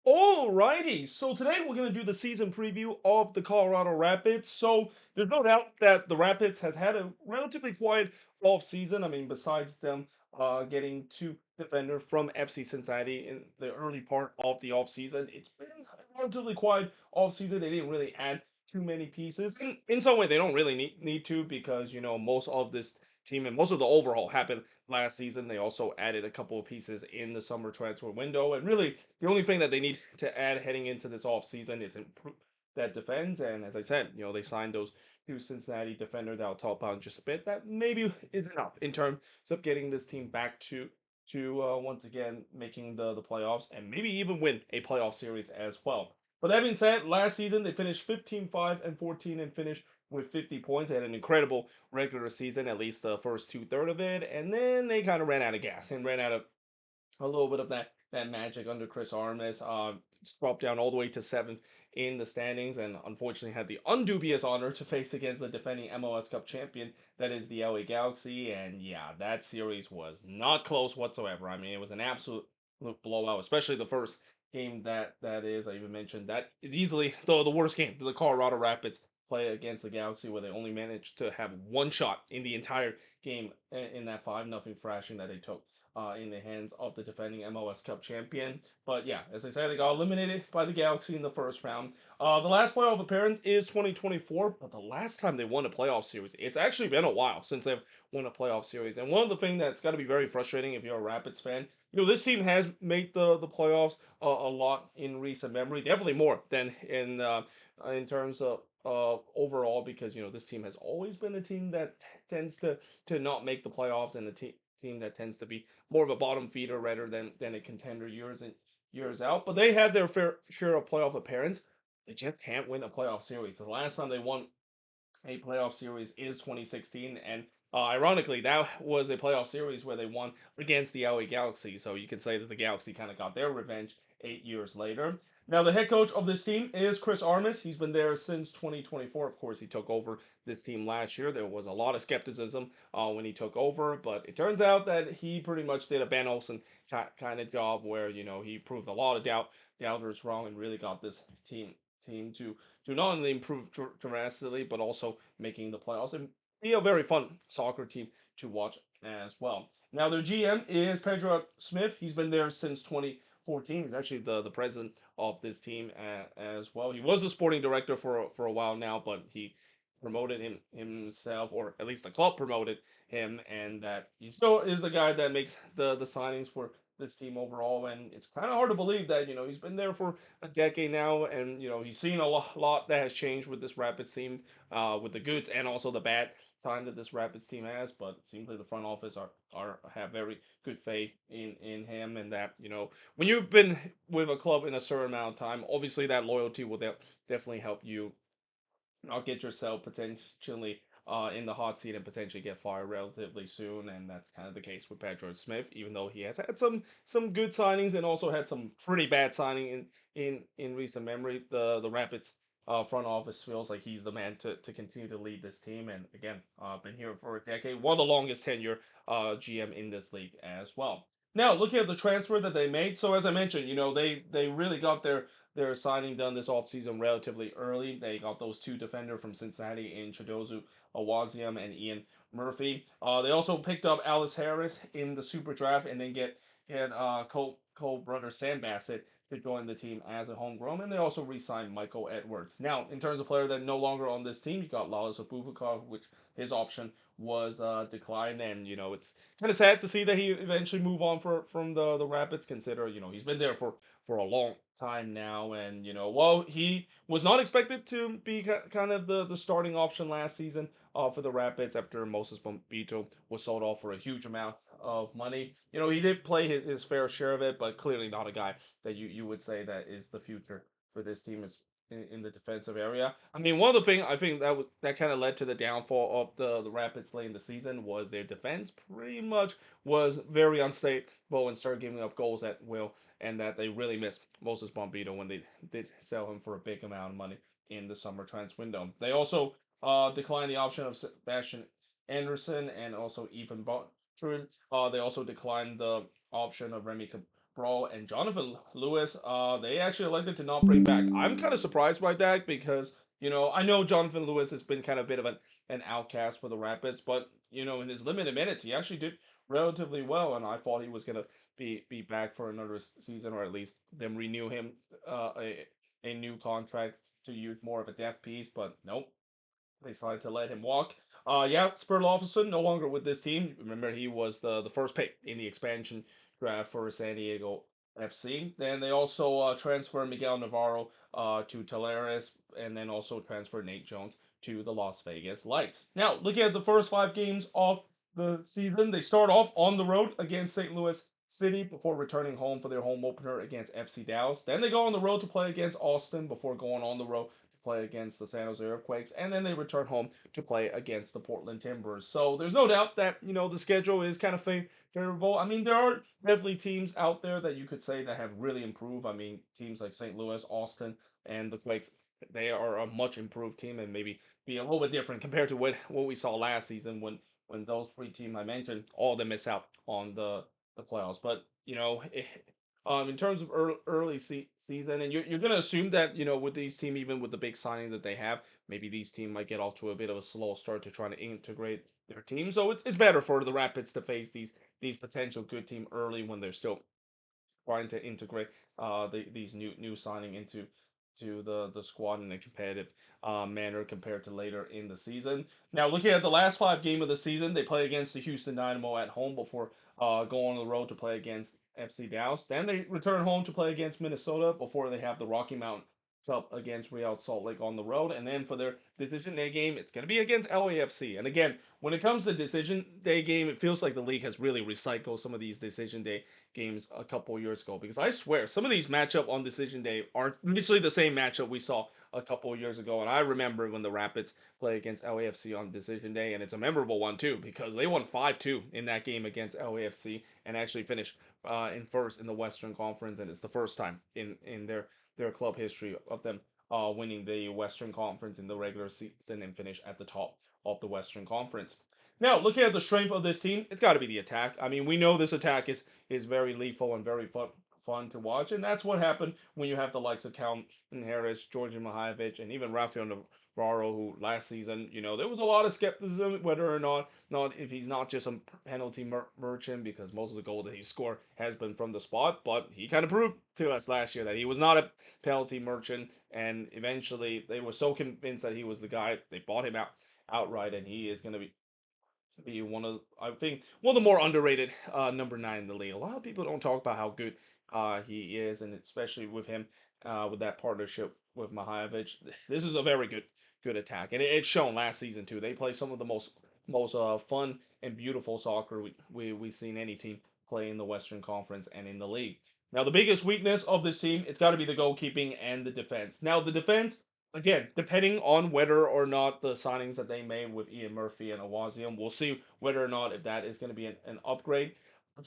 Alrighty, so today we're going to do the season preview of the Colorado Rapids. So there's no doubt that the Rapids has had a relatively quiet off season. I mean, besides them getting two defender from FC Cincinnati in the early part of the off season, it's been a relatively quiet off season. They didn't really add too many pieces. In some way, they don't really need to because most of this team and most of the overhaul happened last season. They also added a couple of pieces in the summer transfer window, and really the only thing that they need to add heading into this offseason is improve that defense. And as I said, they signed those two Cincinnati defender that I'll talk about in just a bit. That maybe is enough in terms of getting this team back to once again making the playoffs and maybe even win a playoff series as well. But that being said, last season they finished 15-5-14 and finished with 50 points. They had an incredible regular season, at least the first two-thirds of it, and then they kind of ran out of gas and ran out of a little bit of that magic under Chris Armas. Dropped down all the way to seventh in the standings, and unfortunately had the undubious honor to face against the defending MLS Cup champion, that is the LA Galaxy. And yeah, that series was not close whatsoever. I mean, it was an absolute blowout, especially the first game. That is, I even mentioned, that is easily the worst game the Colorado Rapids play against the Galaxy, where they only managed to have one shot in the entire game in that 5-0 thrashing that they took in the hands of the defending MLS Cup champion. But yeah, as I said, they got eliminated by the Galaxy in the first round. The last playoff appearance is 2024, but the last time they won a playoff series, it's actually been a while since they've won a playoff series. And one of the things that's got to be very frustrating if you're a Rapids fan, this team has made the playoffs a lot in recent memory, definitely more than in terms of overall, because this team has always been a team that tends to not make the playoffs, and the team that tends to be more of a bottom feeder rather than a contender years in years out. But they had their fair share of playoff appearance. They just can't win a playoff series. The last time they won a playoff series is 2016, and ironically, that was a playoff series where they won against the LA Galaxy. So you can say that the Galaxy kind of got their revenge 8 years later. Now, the head coach of this team is Chris Armas. He's been there since 2024. Of course, he took over this team last year. There was a lot of skepticism when he took over, but it turns out that he pretty much did a Ben Olsen kind of job where he proved a lot of doubters wrong and really got this team to not only improve drastically, but also making the playoffs and be a very fun soccer team to watch as well. Now, their GM is Pedro Smith. He's been there since 2014. He's actually the president of this team as well. He was the sporting director for a while now, but he promoted himself, or at least the club promoted him, and that he still is the guy that makes the signings for this team overall. And it's kind of hard to believe that he's been there for a decade now, and he's seen a lot that has changed with this Rapids team, with the goods and also the bad time that this Rapids team has. But it seems like the front office are have very good faith in him, and that when you've been with a club in a certain amount of time, obviously that loyalty will definitely help you not get yourself potentially in the hot seat and potentially get fired relatively soon. And that's kind of the case with Pedro Smith, even though he has had some good signings and also had some pretty bad signing in recent memory. The Rapids front office feels like he's the man to continue to lead this team. And again, been here for a decade, one of the longest tenure GM in this league as well. Now, looking at the transfer that they made, so as I mentioned, they really got their signing done this offseason relatively early. They got those two defender from Cincinnati in Chidozu Awaziam and Ian Murphy. They also picked up Alice Harris in the super draft, and then get Cole brother Sam Bassett to join the team as a homegrown, and they also re-signed Michael Edwards. Now, in terms of player that no longer on this team, you got Lawless Abubakar, which his option was declined, and it's kind of sad to see that he eventually move on from the Rapids. Consider he's been there for a long time now, and well, he was not expected to be kind of the starting option last season for the Rapids after Moses Bombito was sold off for a huge amount of money. He did play his fair share of it, but clearly not a guy that you would say that is the future for this team is in the defensive area. I mean, one of the things I think that kind of led to the downfall of the Rapids late in the season was their defense pretty much was very unstable and started giving up goals at will, and that they really missed Moses Bombito when they did sell him for a big amount of money in the summer transfer window. They also declined the option of Sebastian Anderson and also Ethan Butcher. They also declined the option of Remy Cabral and Jonathan Lewis, they actually elected to not bring back. I'm kind of surprised by that because, I know Jonathan Lewis has been kind of a bit of an outcast for the Rapids, but, in his limited minutes, he actually did relatively well, and I thought he was going to be back for another season, or at least them renew him a new contract to use more of a depth piece, but nope, they decided to let him walk. Yeah, Spur Lawson no longer with this team. Remember, he was the first pick in the expansion draft for San Diego FC. Then they also transferred Miguel Navarro to Talares, and then also transferred Nate Jones to the Las Vegas Lights. Now, looking at the first 5 games of the season, they start off on the road against St. Louis City before returning home for their home opener against FC Dallas. Then they go on the road to play against Austin before going on the road play against the San Jose Earthquakes, and then they return home to play against the Portland Timbers. So there's no doubt that the schedule is kind of favorable. I mean, there are definitely teams out there that you could say that have really improved. I mean, teams like St. Louis, Austin, and the Quakes. They are a much improved team and maybe be a little bit different compared to what we saw last season when those 3 teams I mentioned all of them miss out on the playoffs. But in terms of early season, and you're gonna assume that with these team, even with the big signing that they have, maybe these team might get off to a bit of a slow start to try to integrate their team. So it's better for the Rapids to face these potential good team early when they're still trying to integrate these new signing into the squad in a competitive manner compared to later in the season. Now, looking at the last 5 games of the season, they play against the Houston Dynamo at home before going on the road to play against FC Dallas. Then they return home to play against Minnesota before they have the Rocky Mountain Cup against Real Salt Lake on the road. And then for their decision day game, it's going to be against LAFC. And again, when it comes to decision day game, it feels like the league has really recycled some of these decision day games a couple years ago, because I swear some of these matchup on decision day aren't literally the same matchup we saw a couple years ago. And I remember when the Rapids play against LAFC on decision day, and it's a memorable one too because they won 5-2 in that game against LAFC and actually finished in first in the Western Conference, and it's the first time in their club history of them winning the Western Conference in the regular season and finish at the top of the Western Conference. Now, looking at the strength of this team, it's got to be the attack. I mean, we know this attack is very lethal and very fun to watch, and that's what happened when you have the likes of Calvin Harris, Georgian Mihailovic, and even Rafael Navarro, who last season, there was a lot of skepticism whether or not if he's not just a penalty merchant, because most of the goal that he scored has been from the spot, but he kind of proved to us last year that he was not a penalty merchant, and eventually they were so convinced that he was the guy, they bought him outright, and he is going to be one of, I think, one of the more underrated number 9 in the league. A lot of people don't talk about how good he is, and especially with him with that partnership with Mihailovic. This is a very good attack, and it's shown last season too. They play some of the most fun and beautiful soccer we've seen any team play in the Western Conference and in the league. Now, the biggest weakness of this team, it's got to be the goalkeeping and the defense. Now, the defense, again, depending on whether or not the signings that they made with Ian Murphy and Awazium, we'll see whether or not if that is going to be an upgrade.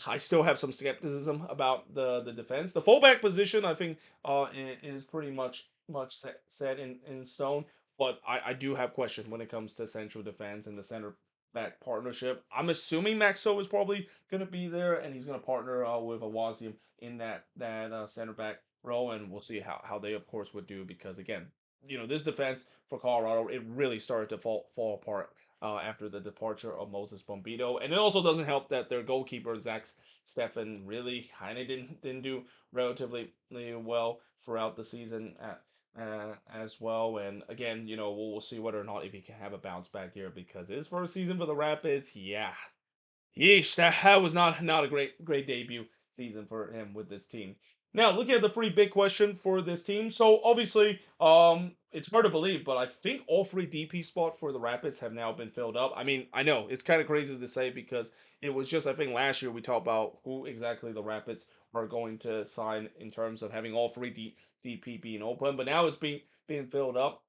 I still have some skepticism about the defense. The fullback position, I think, is pretty much set in stone. But I do have questions when it comes to central defense and the center back partnership. I'm assuming Maxo is probably going to be there, and he's going to partner with Awazium in that center back role, and we'll see how they, of course, would do, because again, this defense for Colorado, it really started to fall apart after the departure of Moses Bombito, and it also doesn't help that their goalkeeper Zach Steffen really kind of didn't do relatively well throughout the season as well. And again, we'll see whether or not if he can have a bounce back here, because his first season for the Rapids, yeah, yeesh, that was not a great debut season for him with this team. Now, looking at the three big question for this team. So obviously, it's hard to believe, but I think all three DP spots for the Rapids have now been filled up. I mean, I know it's kind of crazy to say because it was just, I think last year we talked about who exactly the Rapids are going to sign in terms of having all three DP being open, but now it's being filled up.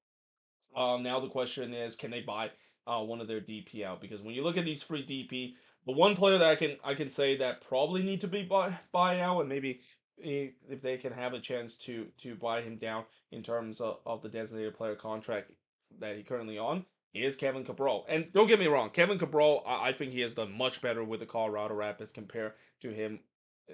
Now the question is, can they buy one of their DP out? Because when you look at these free DP, the one player that I can say that probably need to be buy out, and maybe if they can have a chance to buy him down in terms of the designated player contract that he currently on, is Kevin Cabral. And don't get me wrong, Kevin Cabral, I think he has done much better with the Colorado Rapids compared to him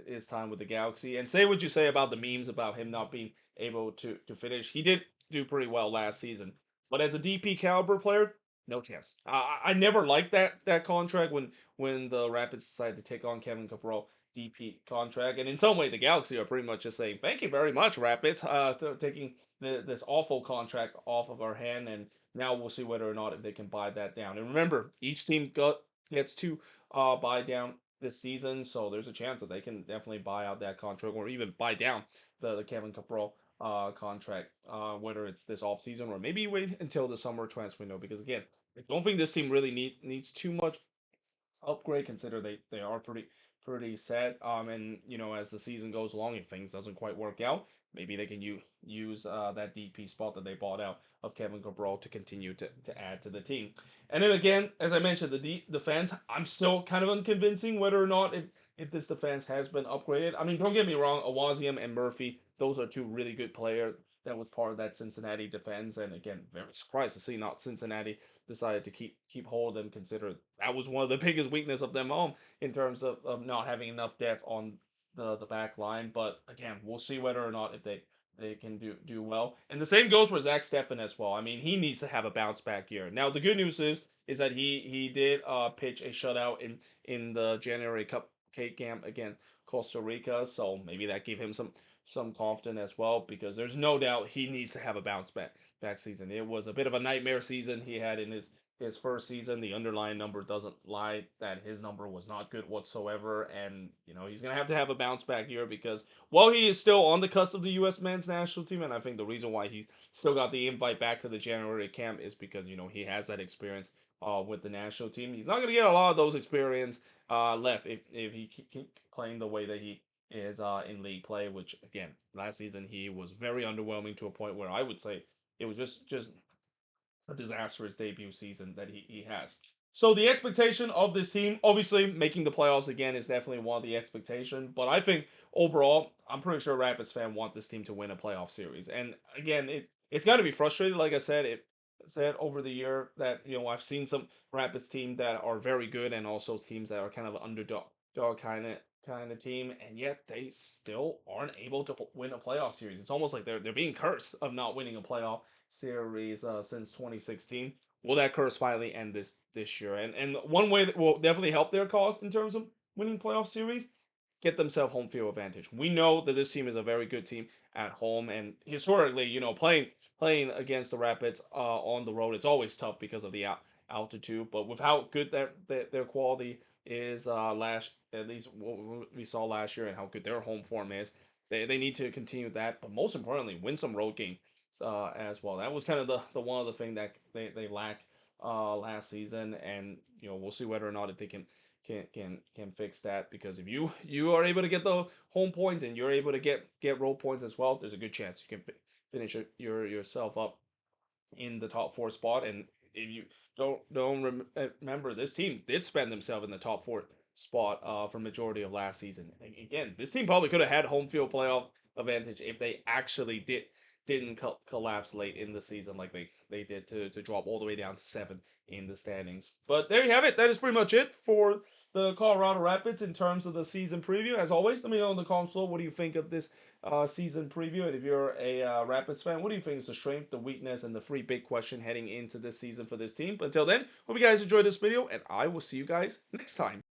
his time with the Galaxy. And say what you say about the memes about him not being able to finish, he did do pretty well last season. But as a DP caliber player, no chance. I never liked that contract when the Rapids decided to take on Kevin Cabral DP contract, and in some way the Galaxy are pretty much just saying thank you very much Rapids, taking this awful contract off of our hand, and now we'll see whether or not if they can buy that down. And remember, each team gets to buy down this season, so there's a chance that they can definitely buy out that contract or even buy down the Kevin Cabral contract, whether it's this offseason or maybe wait until the summer transfer window. Because again, I don't think this team really needs too much upgrade. Consider they are pretty set. And as the season goes along, if things doesn't quite work out, maybe they can use that DP spot that they bought out of Kevin Cabral to continue to add to the team. And then again, as I mentioned, the defense, I'm still kind of unconvincing whether or not if this defense has been upgraded. I mean, don't get me wrong, Awazium and Murphy, those are two really good players that was part of that Cincinnati defense. And again, very surprised to see not Cincinnati decided to keep hold of them. Consider that was one of the biggest weakness of them in terms of not having enough depth on the back line. But again, we'll see whether or not if they can do well. And the same goes for Zach Steffen as well. I mean, he needs to have a bounce back year. Now the good news is that he did pitch a shutout in the January Cupcake game against Costa Rica, so maybe that gave him some confidence as well, because there's no doubt he needs to have a bounce back season. It was a bit of a nightmare season he had in his first season. The underlying number doesn't lie that his number was not good whatsoever, and he's gonna have to have a bounce back year, because while he is still on the cusp of the U.S. men's national team, and I think the reason why he still got the invite back to the January camp is because he has that experience with the national team. He's not gonna get a lot of those experience left if he keep playing the way that he is in league play, which again last season he was very underwhelming to a point where I would say it was just a disastrous debut season that he has. So the expectation of this team, obviously making the playoffs again, is definitely one of the expectation. But I think overall, I'm pretty sure Rapids fans want this team to win a playoff series. And again, it's got to be frustrating. Like I said over the year that I've seen some Rapids team that are very good, and also teams that are kind of underdog kind of team, and yet they still aren't able to win a playoff series. It's almost like they're being cursed of not winning a playoff series since 2016. Will that curse finally end this year? And one way that will definitely help their cause in terms of winning playoff series, get themselves home field advantage. We know that this team is a very good team at home, and historically, playing against the Rapids on the road, it's always tough because of the altitude. But with how good their quality is, last at least what we saw last year, and how good their home form is, they need to continue that. But most importantly, win some road games as well. That was kind of the one of the thing that they lacked last season, and we'll see whether or not if they can fix that, because if you are able to get the home points and you're able to get road points as well, there's a good chance you can finish yourself up in the top four spot. And if you remember, this team did spend themselves in the top four spot for majority of last season. And again, this team probably could have had home field playoff advantage if they actually didn't collapse late in the season like they did to drop all the way down to 7 in the standings. But there you have it. That is pretty much it for the Colorado Rapids in terms of the season preview. As always, let me know in the comments below what do you think of this season preview. And if you're a Rapids fan, what do you think is the strength, the weakness, and the three big question heading into this season for this team? But until then, hope you guys enjoyed this video, and I will see you guys next time.